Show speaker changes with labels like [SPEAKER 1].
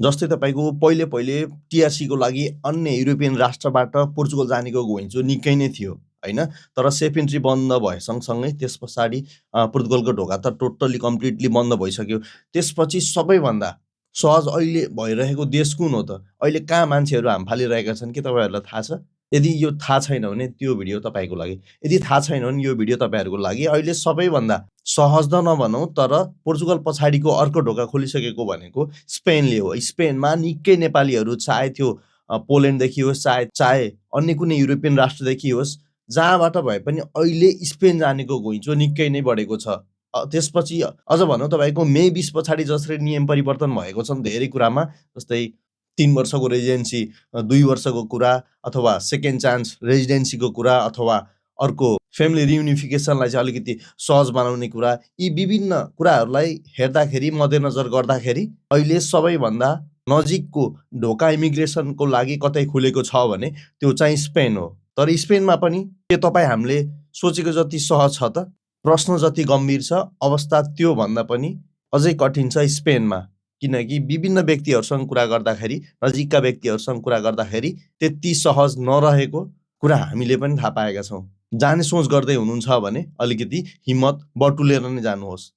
[SPEAKER 1] जस्तै तपाईँको पहिले पहिले टिआरसीको लागि अन्य युरोपियन राष्ट्रबाट पोर्चुगल जानेको घुइँचो निकै नै थियो होइन। तर सेफ इन्ट्री बन्द भए सँगसँगै त्यस पछाडि पोर्तुगलको ढोका त टोटल्ली कम्प्लिटली बन्द भइसक्यो। त्यसपछि सबैभन्दा सहज अहिले भइरहेको देश कुन हो त? अहिले कहाँ मान्छेहरू हाम फालिरहेका छन् के तपाईँहरूलाई थाहा छ? यदि यो थाहा छैन भने त्यो भिडियो तपाईँको लागि, यदि थाहा छैन भने यो भिडियो तपाईँहरूको लागि। अहिले सबैभन्दा सहज त नभनौँ तर पोर्चुगल पछाडिको अर्को ढोका खोलिसकेको भनेको स्पेनले हो। स्पेनमा निकै नेपालीहरू चाहे त्यो पोल्यान्डदेखि होस् चाहे अन्य कुनै युरोपियन राष्ट्रदेखि होस्, जहाँबाट भए पनि अहिले स्पेन जानेको घुइँचो निकै नै बढेको छ। त्यसपछि अझ भनौँ तपाईँको मे 20 पछाडि जसरी नियम परिवर्तन भएको छन् धेरै कुरामा, जस्तै 3 वर्षको रेजिडेन्सी 2 वर्षको कुरा, अथवा सेकेन्ड चान्स रेजिडेन्सीको कुरा, अथवा अर्को फ्यामिली रियुनिफिकेसनलाई चाहिँ अलिकति सहज बनाउने कुरा, यी विभिन्न कुराहरूलाई हेर्दाखेरि मध्यनजर गर्दाखेरि अहिले सबैभन्दा नजिकको ढोका इमिग्रेसनको लागि कतै खुलेको छ भने त्यो चाहिँ स्पेन हो। तर स्पेनमा पनि के तपाईँ हामीले सोचेको जति सहज छ त? प्रश्न जति गम्भीर छ, अवस्था त्यो भन्दा पनि अझै कठिन छ स्पेनमा। किनकि विभिन्न व्यक्तिहरूसँग कुरा गर्दाखेरि, नजिकका व्यक्तिहरूसँग कुरा गर्दाखेरि त्यति सहज नरहेको कुरा हामीले पनि थाहा पाएका छौँ। जाने सोच गर्दै हुनुहुन्छ भने अलिकति हिम्मत बटुलेर नै जानुहोस्।